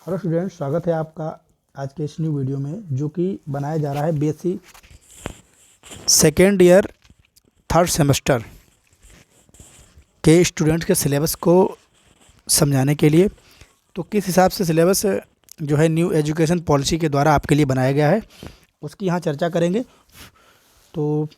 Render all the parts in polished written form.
Hello student, स्वागत है आपका आज के इस न्यू वीडियो में जो कि बनाया जा रहा है BSc second year third semester के स्टूडेंट्स के सिलेबस को समझाने के लिए। तो किस हिसाब से सिलेबस जो है न्यू एजुकेशन पॉलिसी के द्वारा आपके लिए बनाया गया है उसकी यहाँ चर्चा करेंगे। तो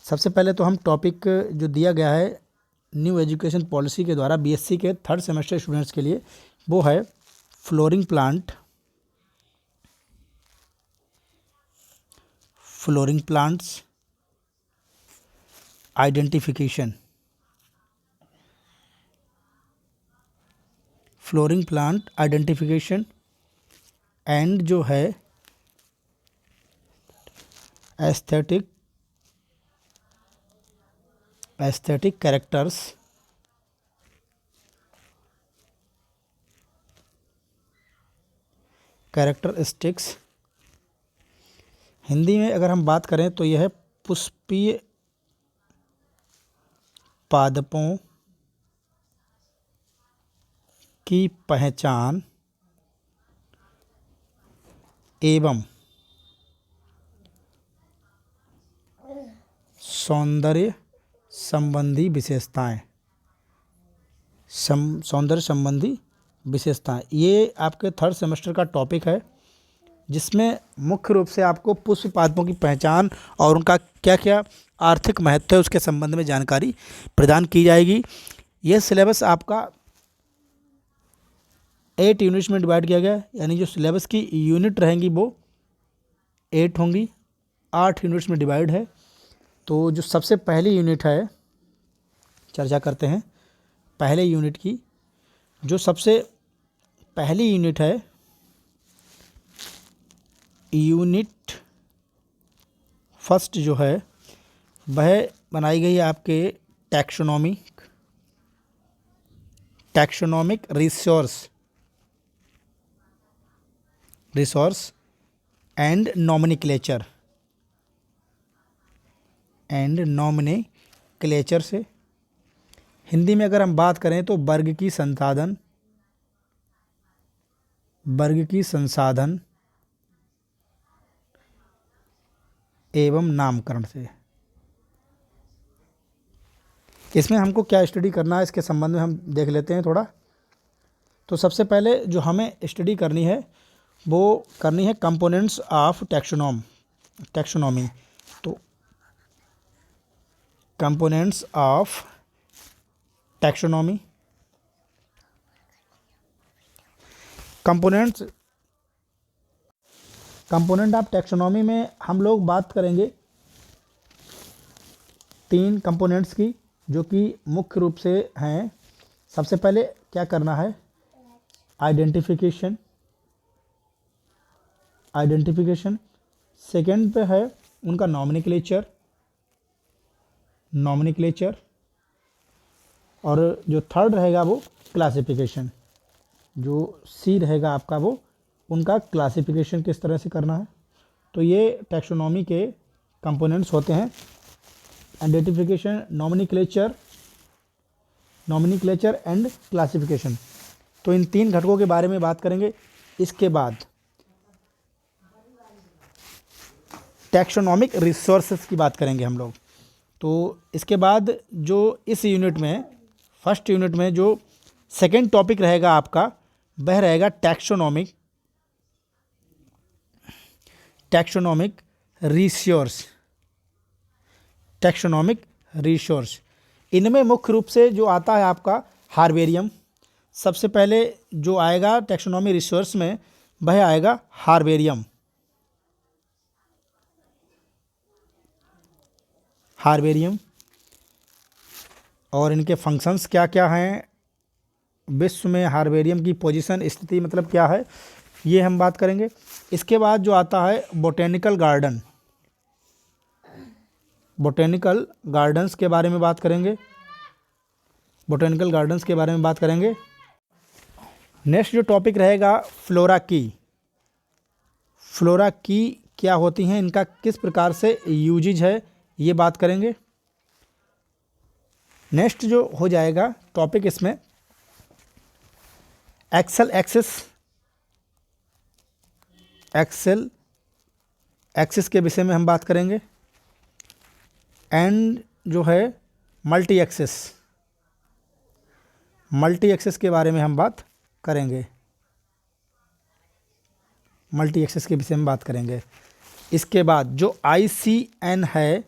सबसे पहले तो हम टॉपिक जो दिया गया है न्यू एजुकेशन पॉलिसी के द्वारा बीएससी के थर्ड सेमेस्टर स्टूडेंट्स के लिए वो है flooring plants identification. Flowering plant identification and जो है एस्थेटिक कैरेक्टर्स कैरेक्टरिस्टिक्स। हिंदी में अगर हम बात करें तो यह है पुष्पीय पादपों की पहचान एवं सौंदर्य संबंधी विशेषताएं ये आपके थर्ड सेमेस्टर का टॉपिक है, जिसमें मुख्य रूप से आपको पुष्प पादपों की पहचान और उनका क्या क्या आर्थिक महत्व है उसके संबंध में जानकारी प्रदान की जाएगी। यह सिलेबस आपका 8 यूनिट्स में डिवाइड किया गया है, यानी जो सिलेबस की यूनिट रहेंगी वो 8 होंगी, 8 यूनिट्स में डिवाइड है। तो जो सबसे पहली यूनिट है, चर्चा करते हैं पहले यूनिट की। जो सबसे पहली यूनिट है, यूनिट फर्स्ट जो है वह बनाई गई है आपके टैक्सोनॉमिक रिसोर्स एंड नॉमिनिक्लेचर से। हिंदी में अगर हम बात करें तो वर्ग की संसाधन एवं नामकरण से। इसमें हमको क्या स्टडी करना है इसके संबंध में हम देख लेते हैं थोड़ा। तो सबसे पहले जो हमें स्टडी करनी है वो करनी है कंपोनेंट्स ऑफ टैक्सोनॉमी। तो components of taxonomy, component of taxonomy में हम लोग बात करेंगे 3 कंपोनेंट्स की, जो कि मुख्य रूप से हैं। सबसे पहले क्या करना है, आइडेंटिफिकेशन। सेकंड पे है उनका नॉमिनिक्लेचर और जो थर्ड रहेगा वो क्लासिफिकेशन। जो सी रहेगा आपका वो उनका क्लासिफिकेशन किस तरह से करना है। तो ये टैक्सोनॉमी के कंपोनेंट्स होते हैं, आइडेंटिफिकेशन, नॉमिनिक्लेचर एंड क्लासिफिकेशन। तो इन 3 घटकों के बारे में बात करेंगे। इसके बाद टैक्सोनॉमिक रिसोर्सेस की बात करेंगे हम लोग। तो इसके बाद जो इस यूनिट में फर्स्ट यूनिट में जो सेकेंड टॉपिक रहेगा आपका वह रहेगा टैक्सोनॉमिक रिसोर्स। इनमें मुख्य रूप से जो आता है आपका हार्बेरियम। सबसे पहले जो आएगा टैक्सोनॉमी रिसोर्स में वह आएगा हार्बेरियम। और इनके फंक्शंस क्या क्या हैं, विश्व में हार्बेरियम की पोजीशन, स्थिति मतलब क्या है, ये हम बात करेंगे। इसके बाद जो आता है बोटेनिकल गार्डन्स के बारे में बात करेंगे। नेक्स्ट जो टॉपिक रहेगा फ्लोरा की क्या होती हैं, इनका किस प्रकार से यूजेज है, ये बात करेंगे। नेक्स्ट जो हो जाएगा टॉपिक इसमें एक्सल एक्सिस एक्सेल एक्सिस के विषय में हम बात करेंगे, एंड जो है मल्टी एक्सेस के बारे में हम बात करेंगे, मल्टी एक्सेस के विषय में बात करेंगे। इसके बाद जो ICN है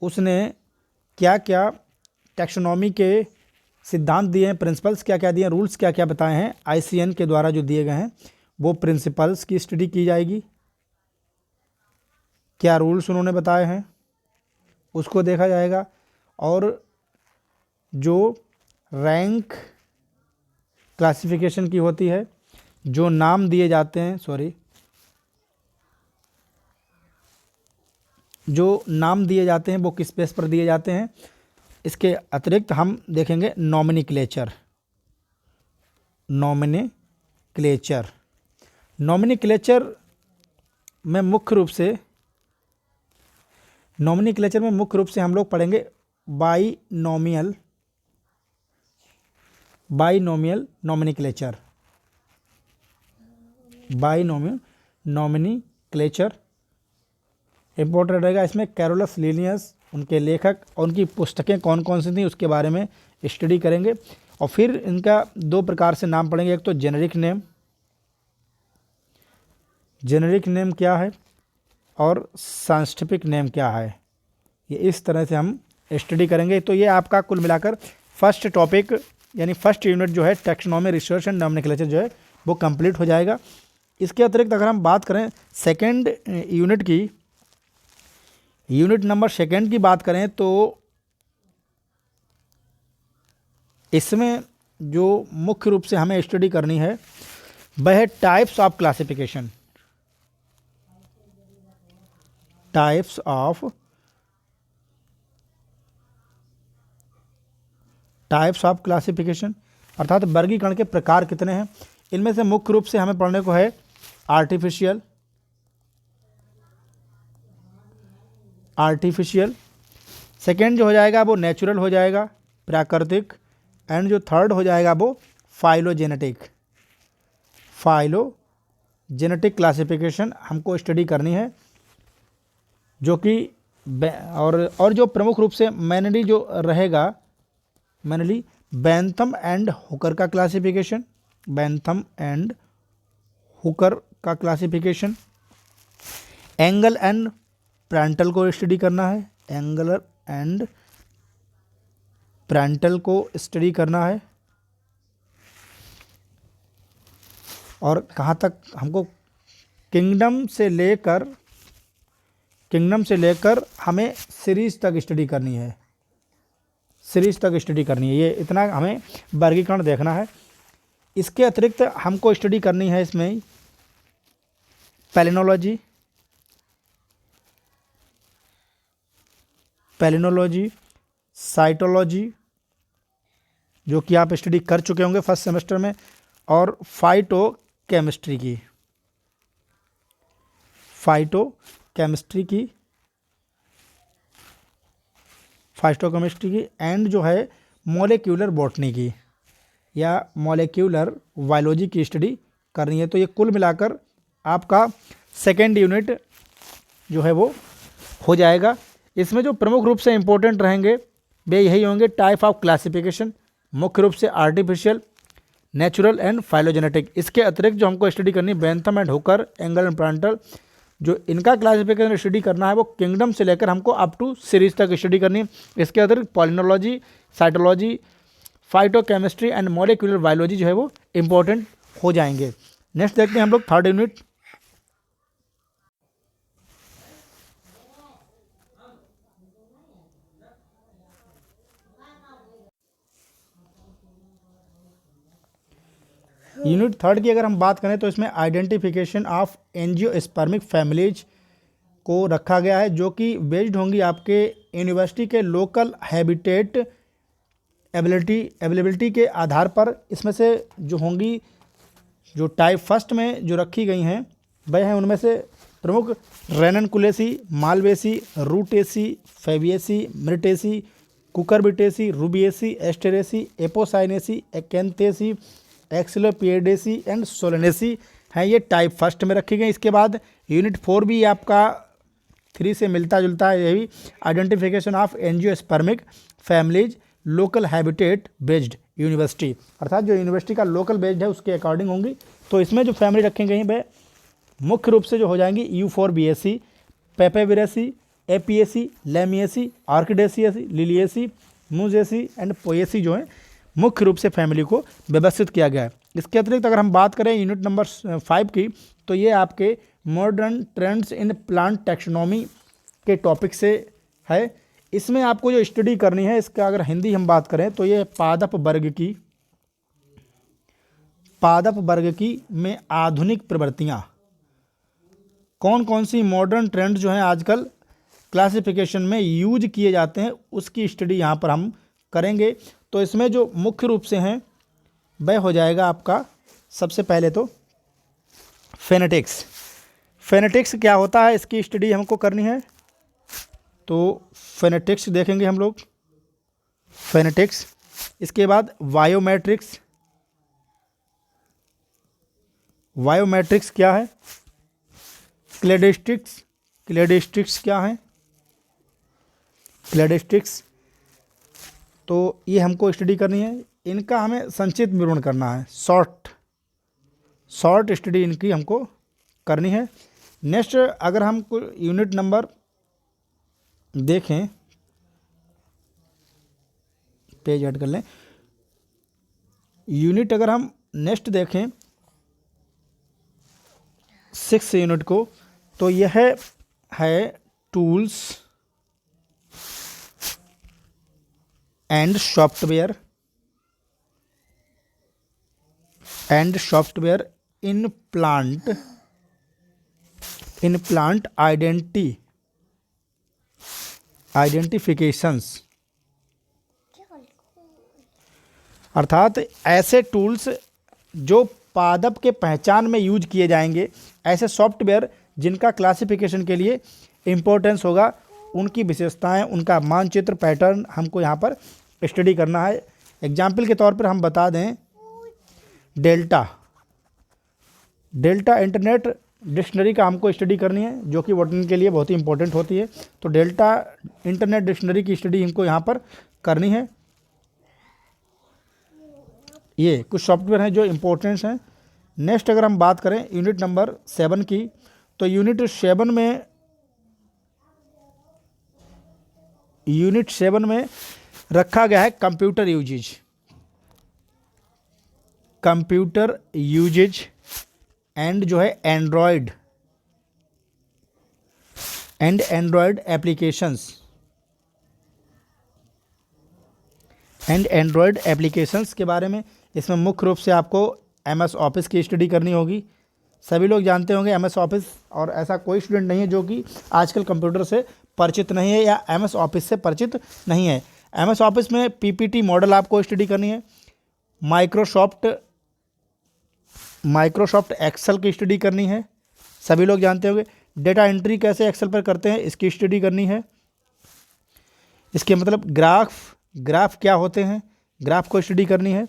उसने क्या क्या टैक्सोनॉमी के सिद्धांत दिए हैं, प्रिंसिपल्स क्या क्या दिए हैं, रूल्स क्या क्या बताए हैं, ICN के द्वारा जो दिए गए हैं वो प्रिंसिपल्स की स्टडी की जाएगी। क्या रूल्स उन्होंने बताए हैं उसको देखा जाएगा। और जो रैंक क्लासिफिकेशन की होती है, जो नाम दिए जाते हैं, जो नाम दिए जाते हैं वो किस बेस पर दिए जाते हैं। इसके अतिरिक्त हम देखेंगे नॉमिनिक्लेचर में मुख्य रूप से हम लोग पढ़ेंगे बाइनोमियल नॉमिनिक्लेचर इंपॉर्टेंट रहेगा। इसमें कैरोलस लिनियस, उनके लेखक और उनकी पुस्तकें कौन कौन सी थी उसके बारे में स्टडी करेंगे। और फिर इनका दो प्रकार से नाम पढ़ेंगे, एक तो जेनेरिक नेम क्या है और साइंटिफिक नेम क्या है, ये इस तरह से हम स्टडी करेंगे। तो ये आपका कुल मिलाकर फर्स्ट टॉपिक यानी फर्स्ट यूनिट जो है टैक्सोनॉमी, रिसर्च एंड नॉमेनक्लेचर जो है वो कंप्लीट हो जाएगा। इसके अतिरिक्त अगर हम बात करें सेकेंड यूनिट की, यूनिट नंबर सेकेंड की बात करें तो इसमें जो मुख्य रूप से हमें स्टडी करनी है वह है types of classification. Types of classification अर्थात वर्गीकरण के प्रकार कितने हैं। इनमें से मुख्य रूप से हमें पढ़ने को है आर्टिफिशियल, सेकेंड जो हो जाएगा वो नेचुरल हो जाएगा, प्राकृतिक, एंड जो थर्ड हो जाएगा वो फाइलोजेनेटिक क्लासिफिकेशन हमको स्टडी करनी है, जो कि और जो प्रमुख रूप से मैनली जो रहेगा, बेंथम एंड हुकर का क्लासिफिकेशन, एंगल एंड प्रांटल को स्टडी करना है, और कहाँ तक हमको किंगडम से लेकर हमें सीरीज तक स्टडी करनी है, ये इतना हमें वर्गीकरण देखना है। इसके अतिरिक्त हमको स्टडी करनी है इसमें पैलिनोलॉजी, साइटोलॉजी, जो कि आप स्टडी कर चुके होंगे फर्स्ट सेमेस्टर में, और फाइटोकेमिस्ट्री की एंड जो है मॉलिक्यूलर बॉटनी की या मॉलिक्यूलर बायोलॉजी की स्टडी करनी है। तो ये कुल मिलाकर आपका सेकेंड यूनिट जो है वो हो जाएगा। इसमें जो प्रमुख रूप से इम्पोर्टेंट रहेंगे वे यही होंगे टाइप ऑफ क्लासिफिकेशन, मुख्य रूप से आर्टिफिशियल, नेचुरल एंड फाइलोजेनेटिक। इसके अतिरिक्त जो हमको स्टडी करनी Bentham and Hooker, angle and Prandtl, जो इनका क्लासिफिकेशन स्टडी करना है वो किंगडम से लेकर हमको अप टू सीरीज तक स्टडी करनी है। इसके अतिरिक्त palynology, cytology, phytochemistry and molecular biology जो है वो इम्पोर्टेंट हो जाएंगे। नेक्स्ट देखते हैं हम लोग थर्ड यूनिट। यूनिट थर्ड की अगर हम बात करें तो इसमें आइडेंटिफिकेशन ऑफ एंजियोस्पर्मिक फैमिलीज को रखा गया है, जो कि बेस्ड होंगी आपके यूनिवर्सिटी के लोकल हैबिटेट अवेलेबिलिटी के आधार पर। इसमें से जो होंगी, जो टाइप फर्स्ट में जो रखी गई हैं वह हैं उनमें से प्रमुख Ranunculaceae, Malvaceae, Rutaceae, Fabaceae, Myrtaceae, Cucurbitaceae, Rubiaceae, Asteraceae, Apocynaceae, Acanthaceae, Asclepiadaceae and Solanaceae. हैं ये टाइप फर्स्ट में रखी गई। इसके बाद यूनिट 4 भी आपका 3 से मिलता जुलता है, यही identification of angiospermic families local habitat based university, अर्थात जो यूनिवर्सिटी का लोकल बेस्ड है उसके अकॉर्डिंग होंगी। तो इसमें जो फैमिली रखी गई वह मुख्य रूप से जो हो जाएंगी Euphorbiaceae, Papaveraceae, Apiaceae, Lamiaceae, Orchidaceae, Liliaceae, Musaceae and Poaceae जो है मुख्य रूप से फैमिली को व्यवस्थित किया गया है। इसके अतिरिक्त अगर हम बात करें यूनिट नंबर 5 की, तो ये आपके modern trends in plant taxonomy के टॉपिक से है। इसमें आपको जो स्टडी करनी है, इसका अगर हिंदी हम बात करें तो ये पादप वर्ग की में आधुनिक प्रवृत्तियाँ, कौन कौन सी मॉडर्न ट्रेंड जो हैं आजकल क्लासिफिकेशन में यूज किए जाते हैं, उसकी स्टडी यहाँ पर हम करेंगे। तो इसमें जो मुख्य रूप से हैं वह हो जाएगा आपका सबसे पहले तो फेनेटिक्स। फेनेटिक्स क्या होता है, इसकी स्टडी हमको करनी है। तो फेनेटिक्स देखेंगे हम लोग, फेनेटिक्स। इसके बाद बायोमेट्रिक्स। बायोमेट्रिक्स क्या है? क्लेडिस्टिक्स। क्लेडिस्टिक्स क्या है? क्लेडिस्टिक्स, तो ये हमको स्टडी करनी है। इनका हमें संक्षिप्त विवरण करना है, शॉर्ट स्टडी इनकी हमको करनी है। नेक्स्ट अगर हम यूनिट नंबर देखें, पेज ऐड कर लें, यूनिट अगर हम नेक्स्ट देखें 6 यूनिट को, तो यह है tools and software in plant identifications, अर्थात ऐसे टूल्स जो पादप के पहचान में यूज किए जाएंगे, ऐसे सॉफ्टवेयर जिनका क्लासिफिकेशन के लिए इम्पोर्टेंस होगा, उनकी विशेषताएं, उनका मानचित्र, पैटर्न हमको यहाँ पर स्टडी करना है। एग्जाम्पल के तौर पर हम बता दें, डेल्टा इंटरनेट डिक्शनरी का हमको स्टडी करनी है, जो कि बॉटनी के लिए बहुत ही इंपॉर्टेंट होती है। तो डेल्टा इंटरनेट डिक्शनरी की स्टडी हमको यहाँ पर करनी है। ये कुछ सॉफ्टवेयर हैं जो इम्पोर्टेंट हैं। नेक्स्ट अगर हम बात करें यूनिट नंबर 7 की, तो यूनिट 7 में रखा गया है कंप्यूटर यूजेज एंड जो है एंड्रॉयड एप्लीकेशंस के बारे में। इसमें मुख्य रूप से आपको MS ऑफिस की स्टडी करनी होगी। सभी लोग जानते होंगे MS ऑफिस, और ऐसा कोई स्टूडेंट नहीं है जो कि आजकल कंप्यूटर से परिचित नहीं है या MS ऑफिस से परिचित नहीं है। MS ऑफिस में PPT मॉडल आपको स्टडी करनी है। माइक्रोसॉफ्ट एक्सेल की स्टडी करनी है, सभी लोग जानते होंगे। डेटा एंट्री कैसे एक्सेल पर करते हैं, इसकी स्टडी करनी है। इसके मतलब ग्राफ क्या होते हैं, ग्राफ को स्टडी करनी है।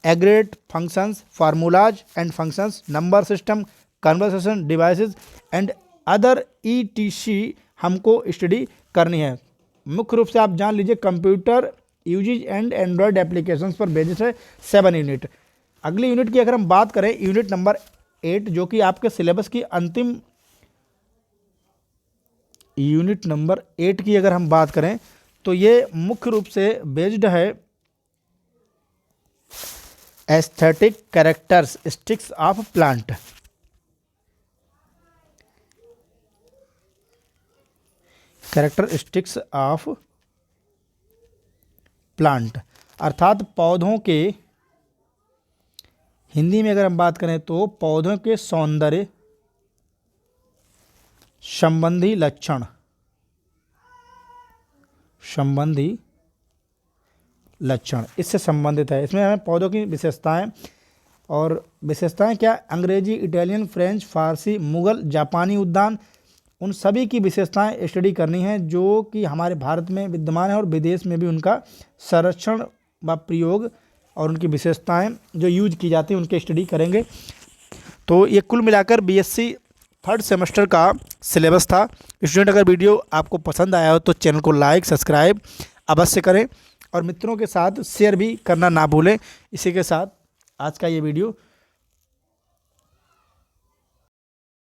Aggregate functions, formulas and functions, number system, conversation devices and other ETC हमको स्टडी करनी है। मुख्य रूप से आप जान लीजिए computer uses and Android applications पर बेसिस है 7 यूनिट। अगली यूनिट की अगर हम बात करें, यूनिट नंबर 8, जो कि आपके सिलेबस की अंतिम यूनिट नंबर 8 की अगर हम बात करें, तो ये मुख्य रूप से बेस्ड है aesthetic characteristics of plant. Characteristics of plant, अर्थात पौधों के, हिंदी में अगर हम बात करें तो पौधों के सौंदर्य संबंधी लक्षण इससे संबंधित है। इसमें हमें पौधों की विशेषताएं, और विशेषताएं क्या, अंग्रेजी, इटालियन, फ्रेंच, फारसी, मुगल, जापानी उद्यान, उन सभी की विशेषताएं स्टडी करनी है जो कि हमारे भारत में विद्यमान है और विदेश में भी उनका संरक्षण व प्रयोग और उनकी विशेषताएं जो यूज की जाती हैं उनके स्टडी करेंगे। तो ये कुल मिलाकर बीएससी थर्ड सेमेस्टर का सिलेबस था। स्टूडेंट, अगर वीडियो आपको पसंद आया हो तो चैनल को लाइक सब्सक्राइब अवश्य करें और मित्रों के साथ शेयर भी करना ना भूलें। इसी के साथ आज का ये वीडियो